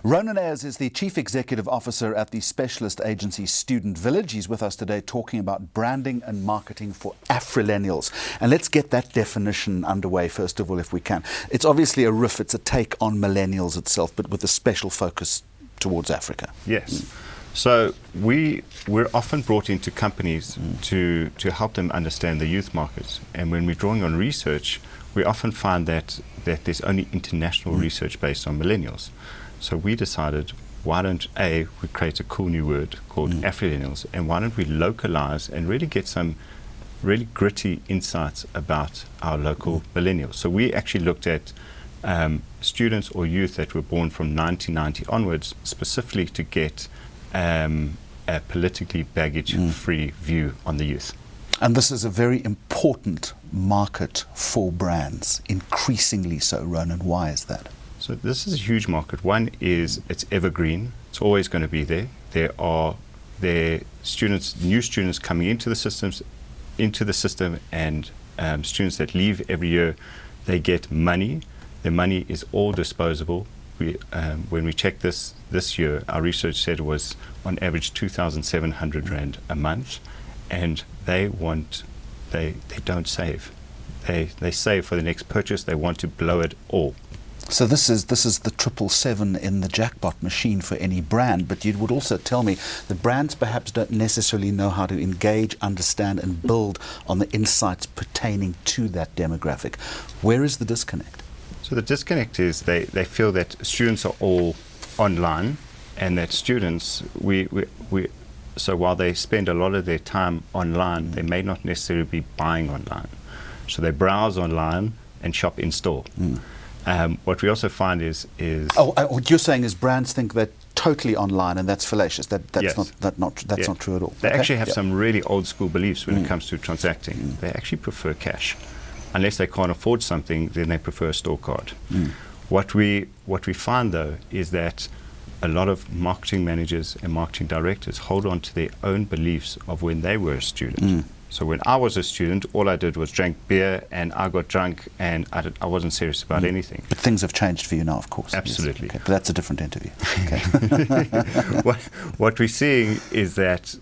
Ronen Aires is the Chief Executive Officer at the specialist agency Student Village. He's with us today talking about branding and marketing for Afrillennials. And let's get that definition underway first of all, if we can. It's obviously a riff, it's a take on millennials itself, but with a special focus towards Africa. Yes. So we're often brought into companies to help them understand the youth markets. And when we're drawing on research, we often find that there's only international research based on millennials. So we decided, why don't we create a cool new word called Afrillennials, and why don't we localize and really get some really gritty insights about our local millennials. So we actually looked at students or youth that were born from 1990 onwards, specifically to get a politically baggage-free view on the youth. And this is a very important market for brands, increasingly so. Ronen, why is that? So this is a huge market. One is it's evergreen. It's always going to be there. There are students, new students coming into the system, and students that leave every year. They get money. Their money is all disposable. When we checked this year, our research said it was on average 2,700 Rand a month, and they don't save. They save for the next purchase. They want to blow it all. So this is the 777 in the jackpot machine for any brand, but you would also tell me that brands perhaps don't necessarily know how to engage, understand and build on the insights pertaining to that demographic. Where is the disconnect? So the disconnect is they feel that students are all online, and that students, so while they spend a lot of their time online, they may not necessarily be buying online. So they browse online and shop in store. What we also find is what you're saying is brands think they're totally online, and that's fallacious. That's yes. not true at all. They actually have some really old school beliefs when it comes to transacting. They actually prefer cash. Unless they can't afford something, then they prefer a store card. What we find though is that a lot of marketing managers and marketing directors hold on to their own beliefs of when they were a student. So when I was a student, all I did was drank beer, and I got drunk, and I wasn't serious about anything. But things have changed for you now, of course. Absolutely. Yes. Okay. But that's a different interview. Okay. What we're seeing is that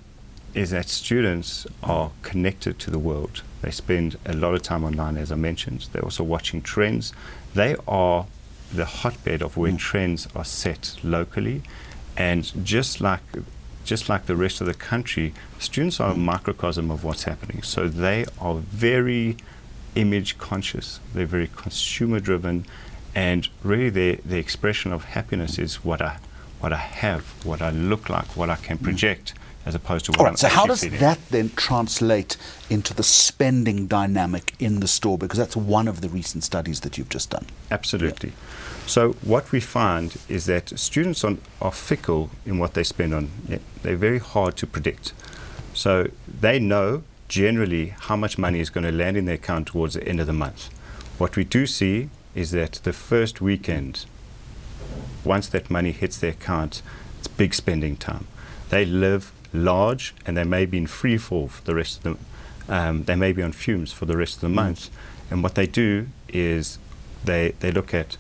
students are connected to the world. They spend a lot of time online, as I mentioned. They're also watching trends. They are the hotbed of where trends are set locally, and just like the rest of the country, students are a microcosm of what's happening. So they are very image conscious. They're very consumer driven, and really the expression of happiness is what I have, what I look like, what I can project, as opposed to what I'm so how does feeling. that then translate into the spending dynamic in the store? Because that's one of the recent studies that you've just done. Absolutely. So what we find is that students are fickle in what they spend on. They're very hard to predict. So they know generally how much money is going to land in their account towards the end of the month. What we do see is that the first weekend, once that money hits their account, it's big spending time. They live large, and they may be in free fall for the rest of the they may be on fumes for the rest of the month. And what they do is they look at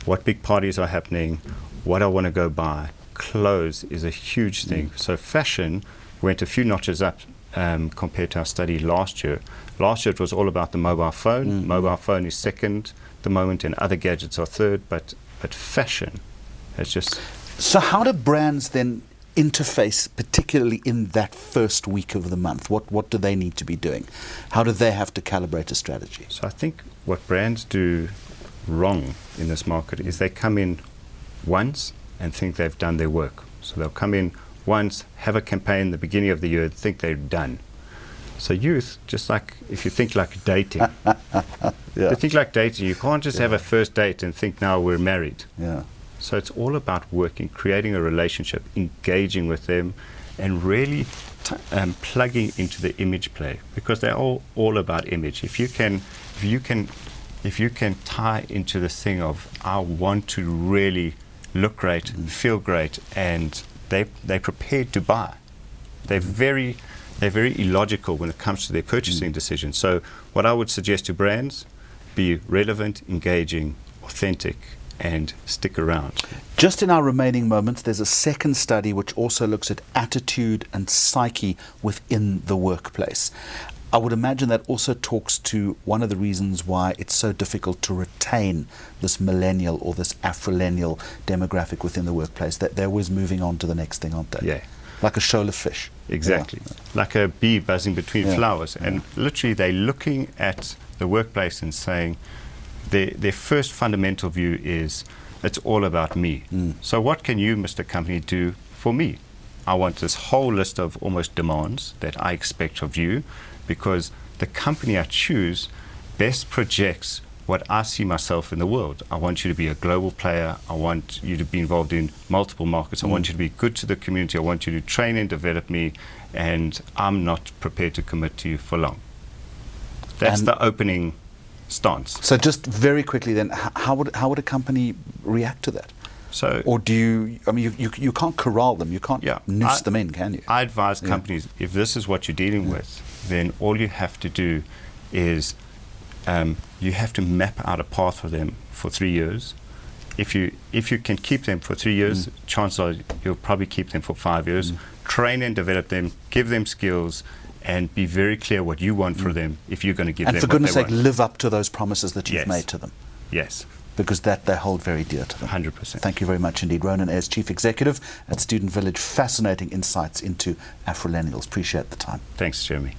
what big parties are happening, what I want to go buy. Clothes is a huge thing. So fashion went a few notches up compared to our study last year. Last year it was all about the mobile phone. Mobile phone is second at the moment, and other gadgets are third, but fashion has just... So how do brands then interface, particularly in that first week of the month? What do they need to be doing? How do they have to calibrate a strategy? So I think what brands do wrong in this market is they come in once and think they've done their work. So they'll come in once, have a campaign in the beginning of the year, think they're done. So youth, just like if you think like dating, you think like dating, you can't just have a first date and think now we're married. So it's all about working, creating a relationship, engaging with them, and really plugging into the image play, because they're all about image. If you can tie into this thing of I want to really look great, feel great, and they're prepared to buy. They're very illogical when it comes to their purchasing decisions. So what I would suggest to brands, be relevant, engaging, authentic, and stick around. Just in our remaining moments, there's a second study which also looks at attitude and psyche within the workplace. I would imagine that also talks to one of the reasons why it's so difficult to retain this millennial or this Afrillennial demographic within the workplace, that they're always moving on to the next thing, aren't they? Yeah. Like a shoal of fish. Exactly. Yeah. Like a bee buzzing between Yeah. flowers. And literally they're looking at the workplace and saying their first fundamental view is, it's all about me. So what can you, Mr. Company, do for me? I want this whole list of almost demands that I expect of you, because the company I choose best projects what I see myself in the world. I want you to be a global player. I want you to be involved in multiple markets. I want you to be good to the community. I want you to train and develop me, and I'm not prepared to commit to you for long. That's the opening stance. So just very quickly then, how would a company react to that? So, Or do you, I mean, you can't corral them, you can't noose them in, can you? I advise companies, if this is what you're dealing with, then all you have to do is you have to map out a path for them for 3 years. If you can keep them for 3 years, chances are you'll probably keep them for 5 years. Train and develop them, give them skills, and be very clear what you want for them if you're going to give them And for what goodness they sake, want. live up to those promises that you've Yes. made to them, Yes, because that they hold very dear to them. 100%. Thank you very much indeed. Ronen Aires, Chief Executive at Student Village. Fascinating insights into Afrillennials. Appreciate the time. Thanks, Jeremy.